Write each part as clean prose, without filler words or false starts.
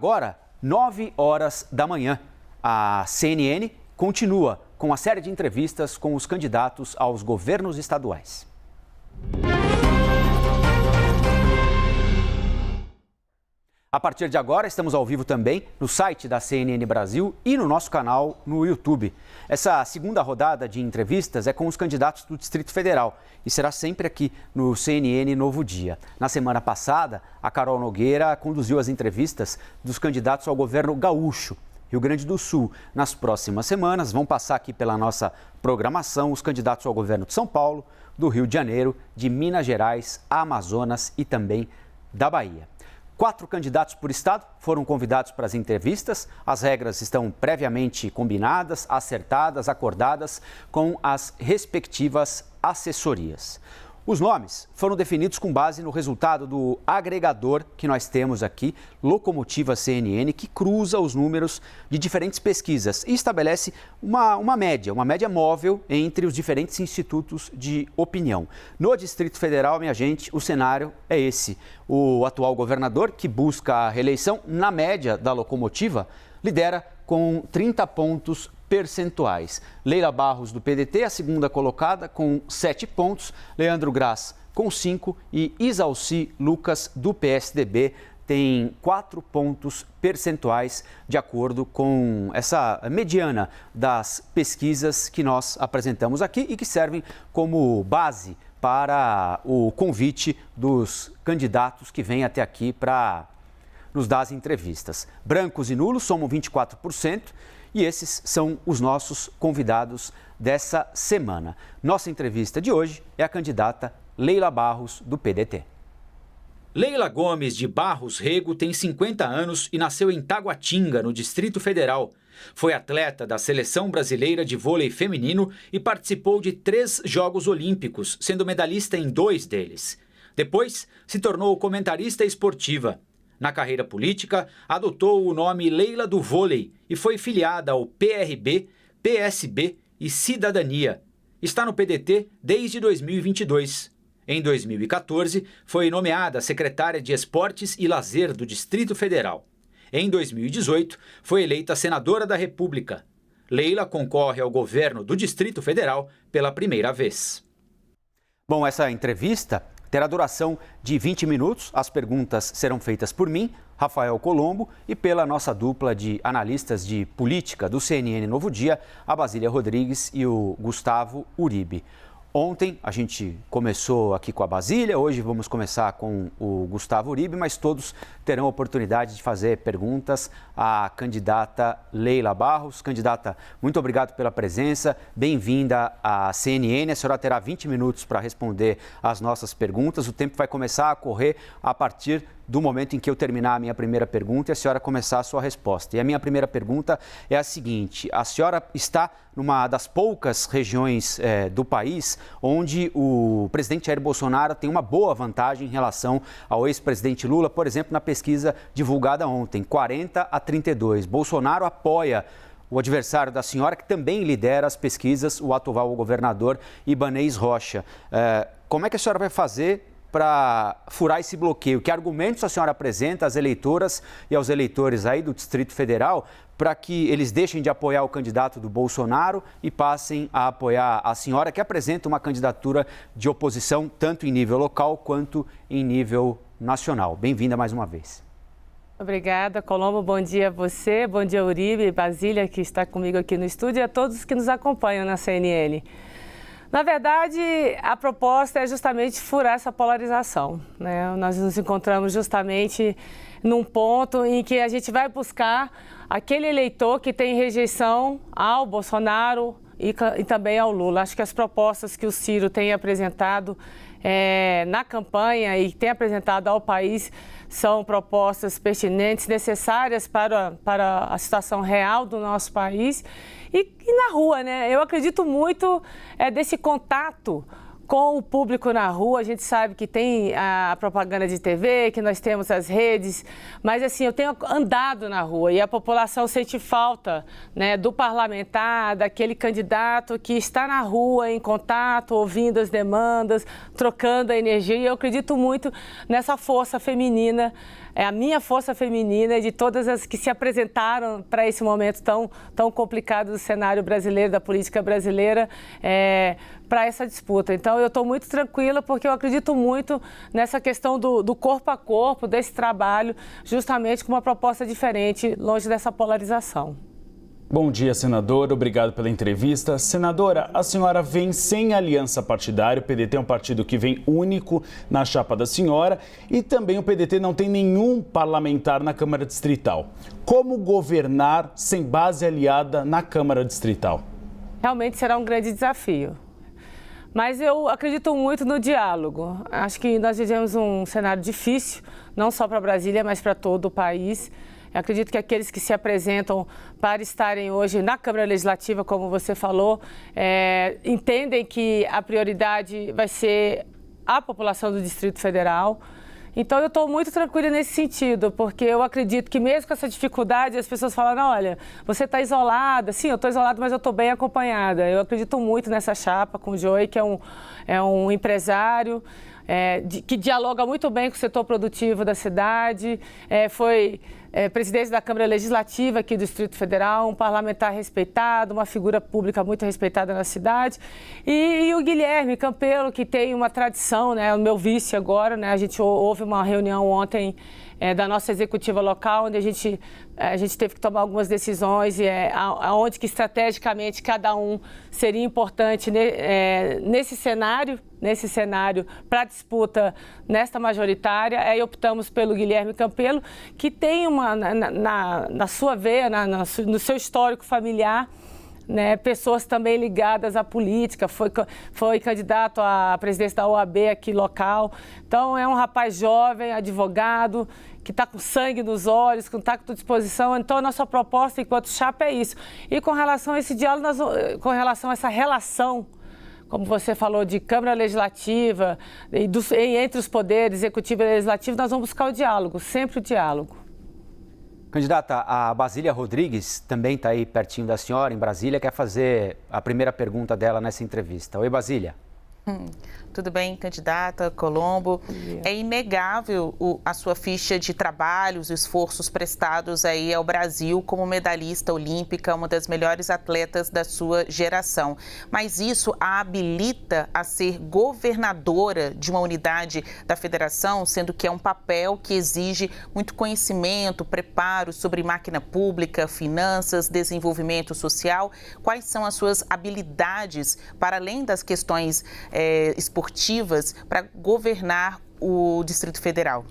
Agora, 9 horas da manhã, a CNN continua com a série de entrevistas com os candidatos aos governos estaduais. A partir de agora, estamos ao vivo também no site da CNN Brasil e no nosso canal no YouTube. Essa segunda rodada de entrevistas é com os candidatos do Distrito Federal e será sempre aqui no CNN Novo Dia. Na semana passada, a Carol Nogueira conduziu as entrevistas dos candidatos ao governo gaúcho, Rio Grande do Sul. Nas próximas semanas, vão passar aqui pela nossa programação os candidatos ao governo de São Paulo, do Rio de Janeiro, de Minas Gerais, Amazonas e também da Bahia. 4 candidatos por estado foram convidados para as entrevistas. As regras estão previamente combinadas, acertadas, acordadas com as respectivas assessorias. Os nomes foram definidos com base no resultado do agregador que nós temos aqui, Locomotiva CNN, que cruza os números de diferentes pesquisas e estabelece uma média móvel entre os diferentes institutos de opinião. No Distrito Federal, minha gente, o cenário é esse. O atual governador, que busca a reeleição, na média da Locomotiva, lidera com 30 pontos percentuais. Leila Barros, do PDT, a segunda colocada, com 7 pontos. Leandro Graz, com 5. E Isalci Lucas, do PSDB, tem 4 pontos percentuais, de acordo com essa mediana das pesquisas que nós apresentamos aqui e que servem como base para o convite dos candidatos que vêm até aqui para nos dar as entrevistas. Brancos e nulos somam 24%. E esses são os nossos convidados dessa semana. Nossa entrevista de hoje é a candidata Leila Barros, do PDT. Leila Gomes de Barros Rego tem 50 anos e nasceu em Taguatinga, no Distrito Federal. Foi atleta da Seleção Brasileira de Vôlei Feminino e participou de 3 Jogos Olímpicos, sendo medalhista em 2 deles. Depois, se tornou comentarista esportiva. Na carreira política, adotou o nome Leila do Vôlei e foi filiada ao PRB, PSB e Cidadania. Está no PDT desde 2022. Em 2014, foi nomeada secretária de Esportes e Lazer do Distrito Federal. Em 2018, foi eleita senadora da República. Leila concorre ao governo do Distrito Federal pela primeira vez. Bom, essa entrevista terá duração de 20 minutos. As perguntas serão feitas por mim, Rafael Colombo, e pela nossa dupla de analistas de política do CNN Novo Dia, a Basília Rodrigues e o Gustavo Uribe. Ontem a gente começou aqui com a Basília, hoje vamos começar com o Gustavo Uribe, mas todos terão a oportunidade de fazer perguntas à candidata Leila Barros. Candidata, muito obrigado pela presença, bem-vinda à CNN. A senhora terá 20 minutos para responder às nossas perguntas. O tempo vai começar a correr a partir do momento em que eu terminar a minha primeira pergunta e a senhora começar a sua resposta. E a minha primeira pergunta é a seguinte: a senhora está numa das poucas regiões do país onde o presidente Jair Bolsonaro tem uma boa vantagem em relação ao ex-presidente Lula, por exemplo, na pesquisa divulgada ontem, 40-32. Bolsonaro apoia o adversário da senhora, que também lidera as pesquisas, o atual governador Ibanez Rocha. Como é que a senhora vai fazer para furar esse bloqueio? Que argumentos a senhora apresenta às eleitoras e aos eleitores aí do Distrito Federal para que eles deixem de apoiar o candidato do Bolsonaro e passem a apoiar a senhora, que apresenta uma candidatura de oposição tanto em nível local quanto em nível nacional? Bem-vinda mais uma vez. Obrigada, Colombo. Bom dia a você, bom dia Uribe e Basília, que está comigo aqui no estúdio, e a todos que nos acompanham na CNN. Na verdade, a proposta é justamente furar essa polarização, né? Nós nos encontramos justamente num ponto em que a gente vai buscar aquele eleitor que tem rejeição ao Bolsonaro e também ao Lula. Acho que as propostas que o Ciro tem apresentado na campanha e tem apresentado ao país são propostas pertinentes, necessárias para a situação real do nosso país. E na rua, né? Eu acredito muito desse contato com o público na rua. A gente sabe que tem a propaganda de TV, que nós temos as redes, mas assim, eu tenho andado na rua e a população sente falta, né, do parlamentar, daquele candidato que está na rua, em contato, ouvindo as demandas, trocando a energia, e eu acredito muito nessa força feminina a minha força feminina e de todas as que se apresentaram para esse momento tão complicado do cenário brasileiro, da política brasileira, para essa disputa. Então, eu estou muito tranquila porque eu acredito muito nessa questão do corpo a corpo, desse trabalho, justamente com uma proposta diferente, longe dessa polarização. Bom dia, senadora. Obrigado pela entrevista. Senadora, a senhora vem sem aliança partidária. O PDT é um partido que vem único na chapa da senhora e também o PDT não tem nenhum parlamentar na Câmara Distrital. Como governar sem base aliada na Câmara Distrital? Realmente será um grande desafio. Mas eu acredito muito no diálogo. Acho que nós vivemos um cenário difícil, não só para Brasília, mas para todo o país. Eu acredito que aqueles que se apresentam para estarem hoje na Câmara Legislativa, como você falou, entendem que a prioridade vai ser a população do Distrito Federal. Então, eu estou muito tranquila nesse sentido, porque eu acredito que mesmo com essa dificuldade, as pessoas falam, olha, você está isolada. Sim, eu estou isolada, mas eu estou bem acompanhada. Eu acredito muito nessa chapa com o Joey, que é um empresário, que dialoga muito bem com o setor produtivo da cidade, foi presidente da Câmara Legislativa aqui do Distrito Federal, um parlamentar respeitado, uma figura pública muito respeitada na cidade. E o Guilherme Campelo, que tem uma tradição, né, o meu vice agora, né, houve uma reunião ontem da nossa executiva local, onde a gente teve que tomar algumas decisões, aonde que estrategicamente cada um seria importante nesse cenário para a disputa nesta majoritária. Aí optamos pelo Guilherme Campelo, que tem na sua veia, no seu histórico familiar, né, pessoas também ligadas à política, foi candidato à presidência da OAB aqui local. Então, é um rapaz jovem, advogado, que está com sangue nos olhos, com tato de disposição. Então, a nossa proposta enquanto chapa é isso. E com relação a esse diálogo, com relação a essa relação, como você falou, de Câmara Legislativa, entre os poderes executivo e legislativo, nós vamos buscar o diálogo, sempre o diálogo. Candidata, a Basília Rodrigues também está aí pertinho da senhora, em Brasília, quer fazer a primeira pergunta dela nessa entrevista. Oi, Basília. Tudo bem, candidata Colombo? É inegável a sua ficha de trabalho, os esforços prestados aí ao Brasil como medalhista olímpica, uma das melhores atletas da sua geração. Mas isso a habilita a ser governadora de uma unidade da federação, sendo que é um papel que exige muito conhecimento, preparo sobre máquina pública, finanças, desenvolvimento social. Quais são as suas habilidades, para além das questões esportivas, para governar o Distrito Federal?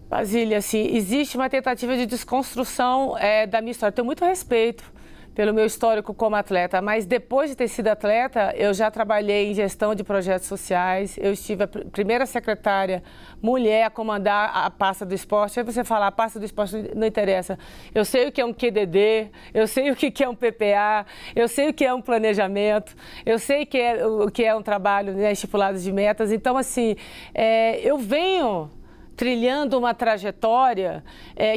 Basília, assim, existe uma tentativa de desconstrução da minha história. Eu tenho muito respeito pelo meu histórico como atleta, mas depois de ter sido atleta, eu já trabalhei em gestão de projetos sociais, eu estive a primeira secretária mulher a comandar a pasta do esporte. Aí você fala, a pasta do esporte não interessa. Eu sei o que é um QDD, eu sei o que é um PPA, eu sei o que é um planejamento, eu sei o que é um trabalho, né, estipulado de metas. Então, assim, eu venho trilhando uma trajetória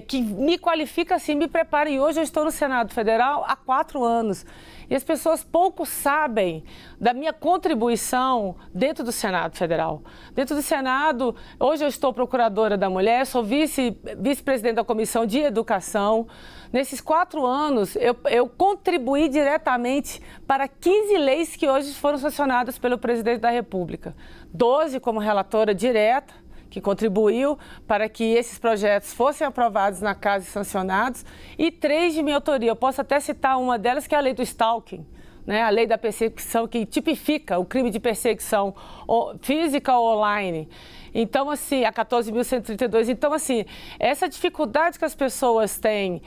que me qualifica, assim, me prepara. E hoje eu estou no Senado Federal há 4 anos. E as pessoas pouco sabem da minha contribuição dentro do Senado Federal. Dentro do Senado, hoje eu estou procuradora da mulher, sou vice-presidente da Comissão de Educação. Nesses 4 anos, eu contribuí diretamente para 15 leis que hoje foram sancionadas pelo presidente da República. 12 como relatora direta, que contribuiu para que esses projetos fossem aprovados na casa e sancionados, e 3 de minha autoria. Eu posso até citar uma delas, que é a lei do stalking, né? A lei da perseguição, que tipifica o crime de perseguição física ou online. Então, assim, a 14.132. Então, assim, essa dificuldade que as pessoas têm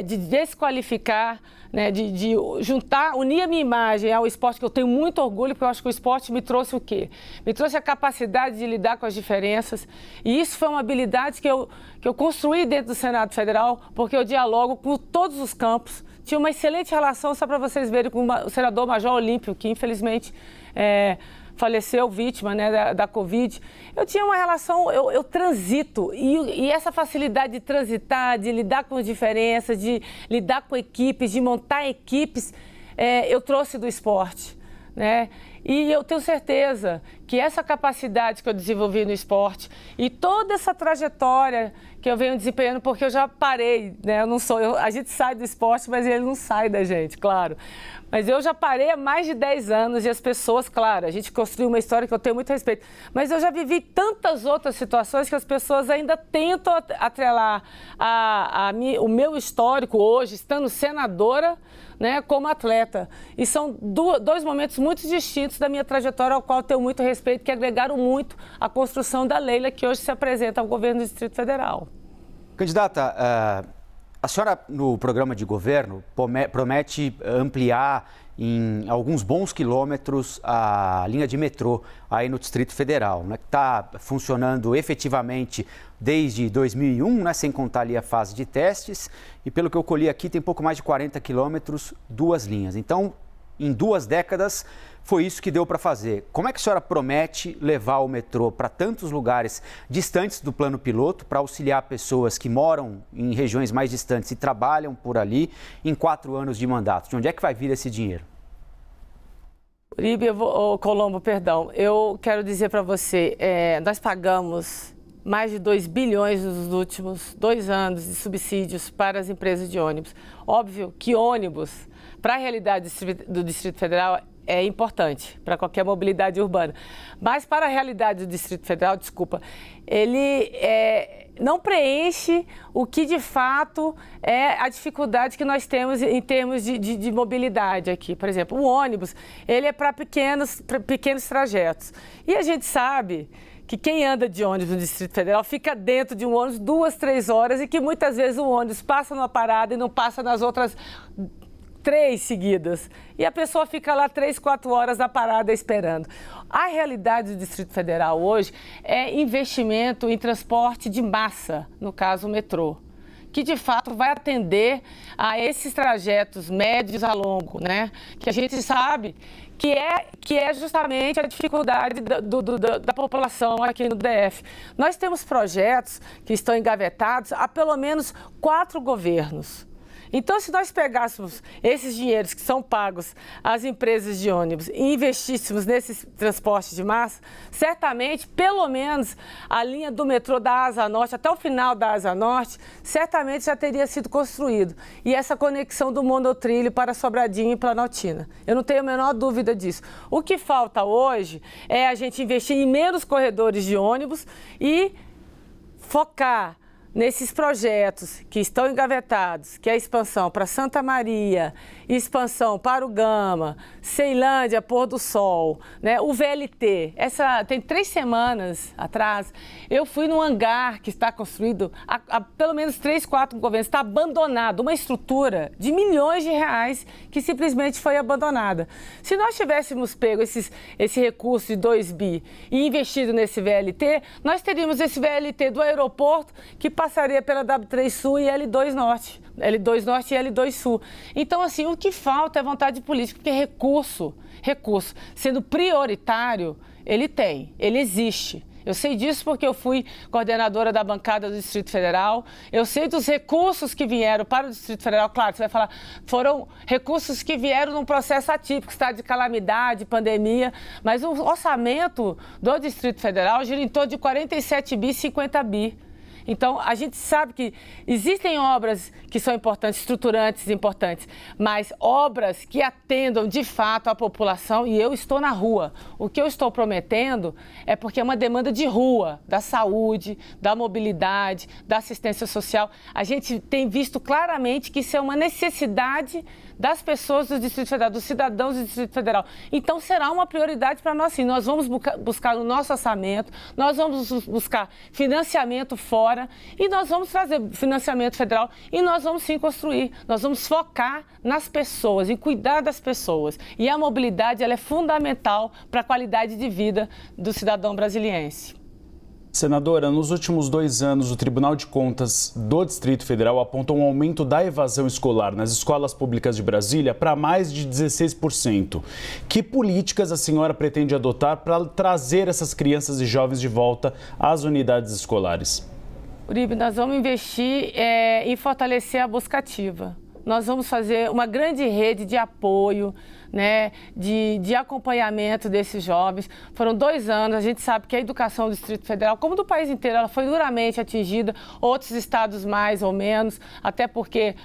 de desqualificar, né, de juntar, unir a minha imagem ao esporte, que eu tenho muito orgulho, porque eu acho que o esporte me trouxe o quê? Me trouxe a capacidade de lidar com as diferenças. E isso foi uma habilidade que eu construí dentro do Senado Federal, porque eu dialogo com todos os campos. Tinha uma excelente relação, só para vocês verem, com o senador Major Olímpio, que infelizmente faleceu vítima, né, da Covid. Eu tinha uma relação, eu transito, e essa facilidade de transitar, de lidar com as diferenças, de lidar com equipes, de montar equipes, eu trouxe do esporte, né? E eu tenho certeza que essa capacidade que eu desenvolvi no esporte e toda essa trajetória que eu venho desempenhando, porque eu já parei, né? A gente sai do esporte, mas ele não sai da gente, claro. Mas eu já parei há mais de 10 anos e as pessoas, claro, a gente construiu uma história que eu tenho muito respeito, mas eu já vivi tantas outras situações que as pessoas ainda tentam atrelar o meu histórico hoje, estando senadora, né, como atleta. E são dois momentos muito distintos da minha trajetória, ao qual eu tenho muito respeito, que agregaram muito à construção da Leila, que hoje se apresenta ao governo do Distrito Federal. Candidata, a senhora, no programa de governo, promete ampliar em alguns bons quilômetros a linha de metrô aí no Distrito Federal, né, que está funcionando efetivamente desde 2001, né, sem contar ali a fase de testes. E pelo que eu colhi aqui, tem pouco mais de 40 quilômetros, 2 linhas. Então, em 2 décadas, foi isso que deu para fazer. Como é que a senhora promete levar o metrô para tantos lugares distantes do plano piloto, para auxiliar pessoas que moram em regiões mais distantes e trabalham por ali em 4 anos de mandato? De onde é que vai vir esse dinheiro? Uribe, Colombo, perdão. Eu quero dizer para você, nós pagamos mais de 2 bilhões nos últimos 2 anos de subsídios para as empresas de ônibus. Óbvio que ônibus, para a realidade do Distrito Federal, é importante para qualquer mobilidade urbana. Mas para a realidade do Distrito Federal, ele não preenche o que de fato é a dificuldade que nós temos em termos de mobilidade aqui. Por exemplo, o ônibus, ele é para pequenos trajetos. E a gente sabe que quem anda de ônibus no Distrito Federal fica dentro de um ônibus 2, 3 horas e que muitas vezes o ônibus passa numa parada e não passa nas outras 3 seguidas. E a pessoa fica lá 3, 4 horas na parada esperando. A realidade do Distrito Federal hoje é investimento em transporte de massa, no caso o metrô, que de fato vai atender a esses trajetos médios a longo, né? Que a gente sabe que é justamente a dificuldade da população aqui no DF. Nós temos projetos que estão engavetados há pelo menos 4 governos. Então, se nós pegássemos esses dinheiros que são pagos às empresas de ônibus e investíssemos nesses transportes de massa, certamente, pelo menos, a linha do metrô da Asa Norte, até o final da Asa Norte, certamente já teria sido construído. E essa conexão do monotrilho para Sobradinho e Planaltina. Eu não tenho a menor dúvida disso. O que falta hoje é a gente investir em menos corredores de ônibus e focar nesses projetos que estão engavetados, que é a expansão para Santa Maria, expansão para o Gama, Ceilândia, Pôr do Sol, né? O VLT. Tem 3 semanas atrás, eu fui num hangar que está construído há pelo menos 3, 4 governos, está abandonado, uma estrutura de milhões de reais que simplesmente foi abandonada. Se nós tivéssemos pego esse recurso de 2 bi e investido nesse VLT, nós teríamos esse VLT do aeroporto que passaria pela W3 Sul e L2 Norte e L2 Sul. Então, assim, o que falta é vontade política, porque recurso, sendo prioritário, ele existe. Eu sei disso porque eu fui coordenadora da bancada do Distrito Federal. Eu sei dos recursos que vieram para o Distrito Federal. Claro, você vai falar, foram recursos que vieram num processo atípico, estado de calamidade, pandemia. Mas o orçamento do Distrito Federal gira em torno de 47 bi, 50 bi. Então, a gente sabe que existem obras que são importantes, estruturantes importantes, mas obras que atendam de fato a população, e eu estou na rua. O que eu estou prometendo é porque é uma demanda de rua, da saúde, da mobilidade, da assistência social. A gente tem visto claramente que isso é uma necessidade das pessoas do Distrito Federal, dos cidadãos do Distrito Federal. Então, será uma prioridade para nós, sim. Nós vamos buscar no nosso orçamento, nós vamos buscar financiamento fora e nós vamos trazer financiamento federal e nós vamos, sim, construir. Nós vamos focar nas pessoas, em cuidar das pessoas. E a mobilidade, ela é fundamental para a qualidade de vida do cidadão brasiliense. Senadora, nos últimos 2 anos, o Tribunal de Contas do Distrito Federal apontou um aumento da evasão escolar nas escolas públicas de Brasília para mais de 16%. Que políticas a senhora pretende adotar para trazer essas crianças e jovens de volta às unidades escolares? Uribe, nós vamos investir em fortalecer a busca ativa. Nós vamos fazer uma grande rede de apoio né, de acompanhamento desses jovens. Foram 2 anos, a gente sabe que a educação do Distrito Federal, como do país inteiro, ela foi duramente atingida, outros estados mais ou menos, até porque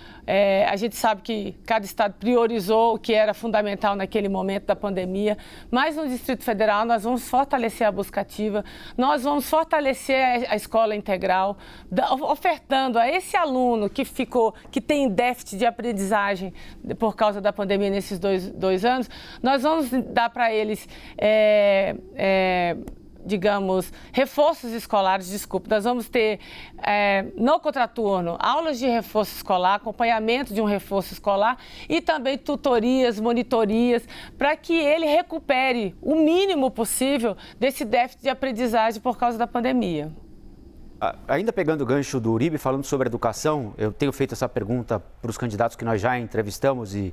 a gente sabe que cada estado priorizou o que era fundamental naquele momento da pandemia, mas no Distrito Federal nós vamos fortalecer a busca ativa, nós vamos fortalecer a escola integral, ofertando a esse aluno que tem déficit de aprendizagem por causa da pandemia nesses dois anos, nós vamos dar para eles digamos, reforços escolares, nós vamos ter no contraturno aulas de reforço escolar, acompanhamento de um reforço escolar e também tutorias, monitorias, para que ele recupere o mínimo possível desse déficit de aprendizagem por causa da pandemia. Ainda pegando o gancho do Uribe, falando sobre educação, eu tenho feito essa pergunta para os candidatos que nós já entrevistamos e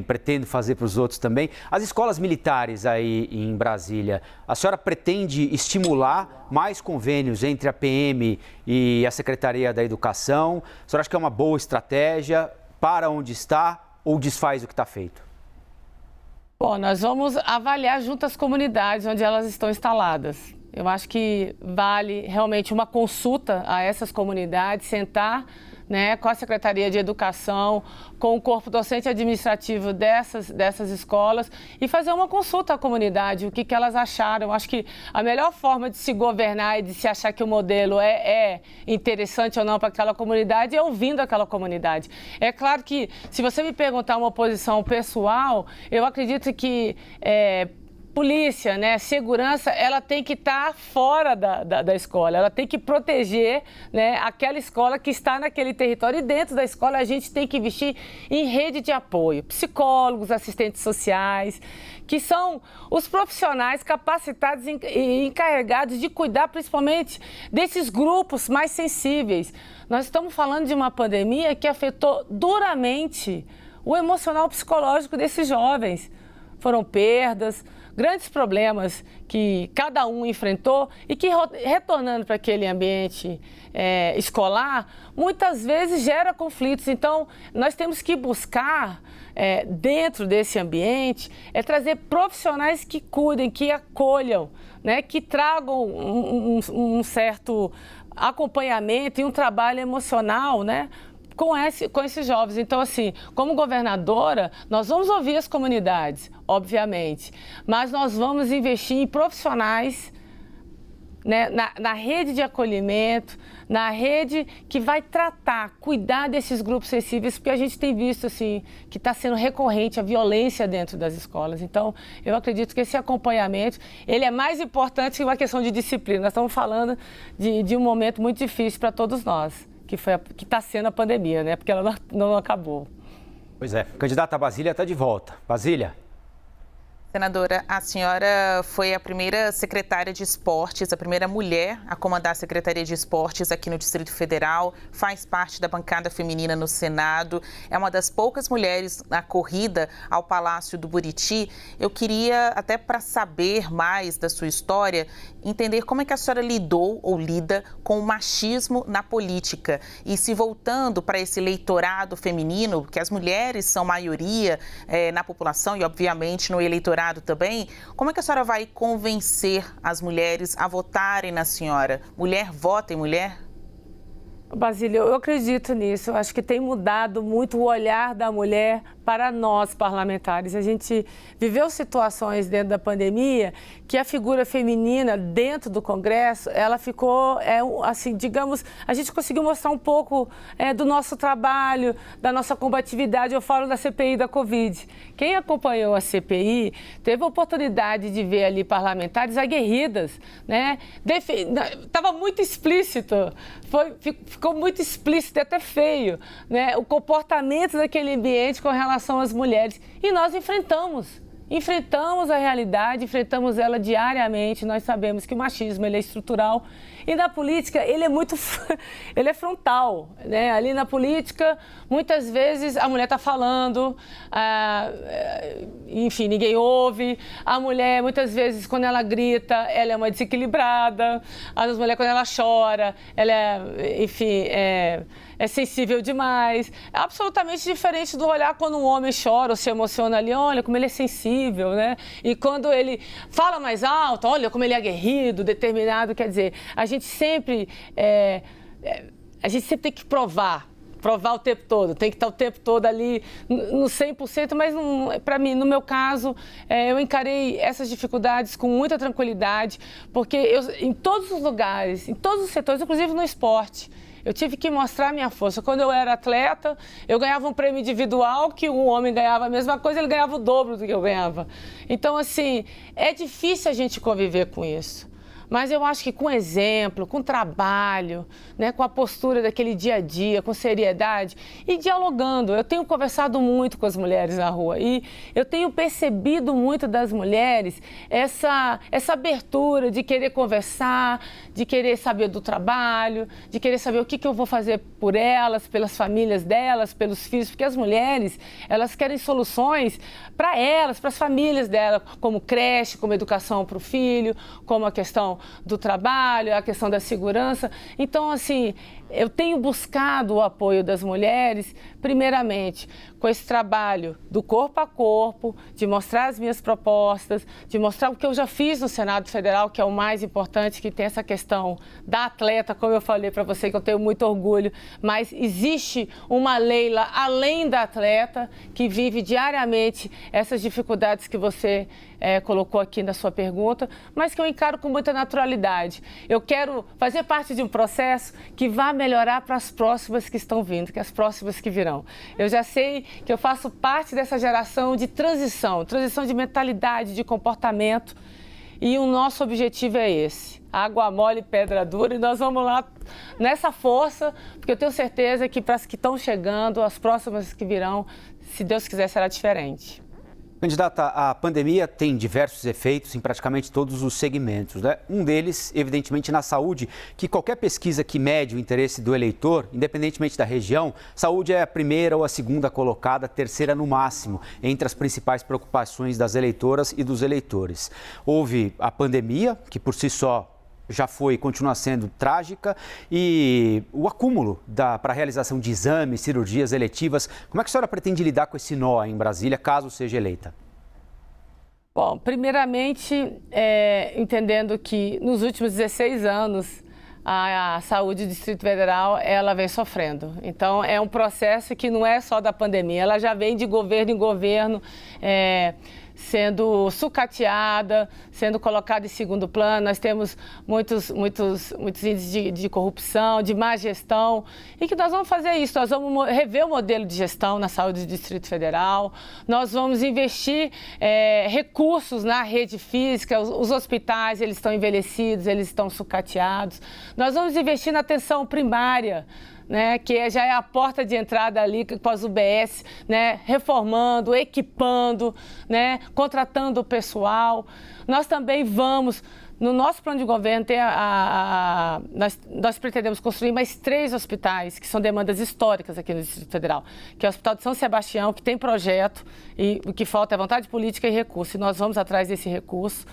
pretendo fazer para os outros também. As escolas militares aí em Brasília, a senhora pretende estimular mais convênios entre a PM e a Secretaria da Educação? A senhora acha que é uma boa estratégia? Para onde está ou desfaz o que está feito? Bom, nós vamos avaliar junto às comunidades onde elas estão instaladas. Eu acho que vale realmente uma consulta a essas comunidades, sentar, né, com a Secretaria de Educação, com o corpo docente administrativo dessas escolas e fazer uma consulta à comunidade, o que elas acharam. Eu acho que a melhor forma de se governar e de se achar que o modelo é interessante ou não para aquela comunidade é ouvindo aquela comunidade. É claro que, se você me perguntar uma posição pessoal, eu acredito que polícia, né, segurança, ela tem que estar fora da escola, ela tem que proteger, né, aquela escola que está naquele território. E dentro da escola a gente tem que investir em rede de apoio, psicólogos, assistentes sociais, que são os profissionais capacitados e encarregados de cuidar principalmente desses grupos mais sensíveis. Nós estamos falando de uma pandemia que afetou duramente o emocional psicológico desses jovens. Foram perdas, grandes problemas que cada um enfrentou e que, retornando para aquele ambiente escolar, muitas vezes gera conflitos. Então, nós temos que buscar, dentro desse ambiente, trazer profissionais que cuidem, que acolham, né, que tragam um certo acompanhamento e um trabalho emocional, né, com esses jovens. Então, assim, como governadora, nós vamos ouvir as comunidades, obviamente, mas nós vamos investir em profissionais, né, na rede de acolhimento, na rede que vai tratar, cuidar desses grupos sensíveis, porque a gente tem visto, assim, que está sendo recorrente a violência dentro das escolas. Então, eu acredito que esse acompanhamento, ele é mais importante que uma questão de disciplina. Nós estamos falando de um momento muito difícil para todos nós, que está sendo a pandemia, né? Porque ela não acabou. Pois é. Candidata Basília está de volta. Basília. Senadora, a senhora foi a primeira secretária de esportes, a primeira mulher a comandar a Secretaria de Esportes aqui no Distrito Federal, faz parte da bancada feminina no Senado, é uma das poucas mulheres na corrida ao Palácio do Buriti. Eu queria, até para saber mais da sua história, entender como é que a senhora lidou ou lida com o machismo na política. E se voltando para esse eleitorado feminino, porque as mulheres são maioria na população e, obviamente, no eleitorado também, como é que a senhora vai convencer as mulheres a votarem na senhora? Mulher vota em mulher? Basília, eu acredito nisso. Eu acho que tem mudado muito o olhar da mulher para nós, parlamentares. A gente viveu situações dentro da pandemia que a figura feminina dentro do Congresso, ela ficou, assim, digamos, a gente conseguiu mostrar um pouco do nosso trabalho, da nossa combatividade. Eu falo da CPI da Covid. Quem acompanhou a CPI teve a oportunidade de ver ali parlamentares aguerridas, né? Estava muito explícito, ficou muito explícito, até feio, né? O comportamento daquele ambiente com relação às mulheres. E nós enfrentamos a realidade, enfrentamos ela diariamente. Nós sabemos que o machismo, ele é estrutural, E na política, ele é frontal, né? Ali na política, muitas vezes a mulher está falando, enfim, ninguém ouve. A mulher, muitas vezes, quando ela grita, ela é uma desequilibrada. A mulher, quando ela chora, ela é, enfim, é sensível demais. É absolutamente diferente do olhar quando um homem chora ou se emociona ali, olha como ele é sensível, né? E quando ele fala mais alto, olha como ele é aguerrido, determinado, quer dizer, a gente sempre tem que provar o tempo todo, tem que estar o tempo todo ali no 100%, mas para mim, no meu caso, eu encarei essas dificuldades com muita tranquilidade, porque em todos os lugares, em todos os setores, inclusive no esporte, eu tive que mostrar minha força. Quando eu era atleta, eu ganhava um prêmio individual, que um homem ganhava a mesma coisa, ele ganhava o dobro do que eu ganhava. Então, assim, é difícil a gente conviver com isso. Mas eu acho que com exemplo, com trabalho, né, com a postura daquele dia a dia, com seriedade e dialogando. Eu tenho conversado muito com as mulheres na rua e eu tenho percebido muito das mulheres essa abertura de querer conversar, de querer saber do trabalho, de querer saber o que eu vou fazer por elas, pelas famílias delas, pelos filhos, porque as mulheres, elas querem soluções para elas, para as famílias delas, como creche, como educação para o filho, como a questão do trabalho, a questão da segurança. Então, assim, eu tenho buscado o apoio das mulheres, primeiramente, com esse trabalho do corpo a corpo, de mostrar as minhas propostas, de mostrar o que eu já fiz no Senado Federal, que é o mais importante, que tem essa questão da atleta, como eu falei para você, que eu tenho muito orgulho, mas existe uma Leila além da atleta, que vive diariamente essas dificuldades que você colocou aqui na sua pergunta, mas que eu encaro com muita naturalidade. Eu quero fazer parte de um processo que vá melhorar para as próximas que estão vindo, que as próximas que virão. Eu já sei que eu faço parte dessa geração de transição de mentalidade, de comportamento, e o nosso objetivo é esse. Água mole, pedra dura, e nós vamos lá nessa força, porque eu tenho certeza que para as que estão chegando, as próximas que virão, se Deus quiser, será diferente. Candidata, a pandemia tem diversos efeitos em praticamente todos os segmentos, né? Um deles, evidentemente, na saúde, que qualquer pesquisa que mede o interesse do eleitor, independentemente da região, saúde é a primeira ou a segunda colocada, terceira no máximo, entre as principais preocupações das eleitoras e dos eleitores. Houve a pandemia, que por si só já foi e continua sendo trágica, e o acúmulo para a realização de exames, cirurgias eletivas. Como é que a senhora pretende lidar com esse nó em Brasília, caso seja eleita? Bom, primeiramente, entendendo que nos últimos 16 anos, a saúde do Distrito Federal, ela vem sofrendo. Então, é um processo que não é só da pandemia, ela já vem de governo em governo, sendo sucateada, sendo colocada em segundo plano. Nós temos muitos índices de corrupção, de má gestão, e que nós vamos fazer isso. Nós vamos rever o modelo de gestão na saúde do Distrito Federal, nós vamos investir recursos na rede física. Os hospitais, eles estão envelhecidos, eles estão sucateados. Nós vamos investir na atenção primária, né, que já é a porta de entrada ali com as UBS, né, reformando, equipando, né, contratando o pessoal. Nós também vamos, no nosso plano de governo, nós pretendemos construir mais 3 hospitais, que são demandas históricas aqui no Distrito Federal, que é o Hospital de São Sebastião, que tem projeto, e o que falta é vontade política e recurso, e nós vamos atrás desse recurso.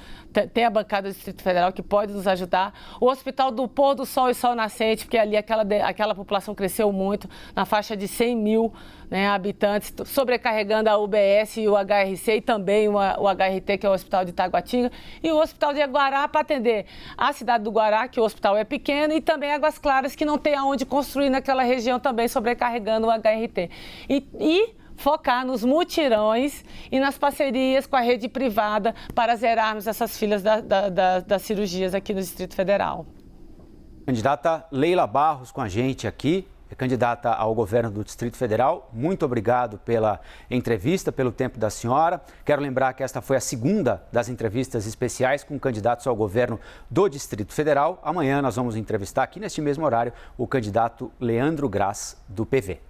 Tem a bancada do Distrito Federal que pode nos ajudar. O Hospital do Pôr do Sol e Sol Nascente, porque ali aquela população cresceu muito, na faixa de 100 mil, né, habitantes, sobrecarregando a UBS e o HRC, e também o HRT, que é o Hospital de Itaguatinga, e o Hospital de Guará, para atender a cidade do Guará, que o hospital é pequeno, e também Águas Claras, que não tem aonde construir naquela região, também sobrecarregando o HRT. E focar nos mutirões e nas parcerias com a rede privada para zerarmos essas filas das cirurgias aqui no Distrito Federal. Candidata Leila Barros com a gente aqui, é candidata ao governo do Distrito Federal. Muito obrigado pela entrevista, pelo tempo da senhora. Quero lembrar que esta foi a segunda das entrevistas especiais com candidatos ao governo do Distrito Federal. Amanhã nós vamos entrevistar aqui neste mesmo horário o candidato Leandro Graz, do PV.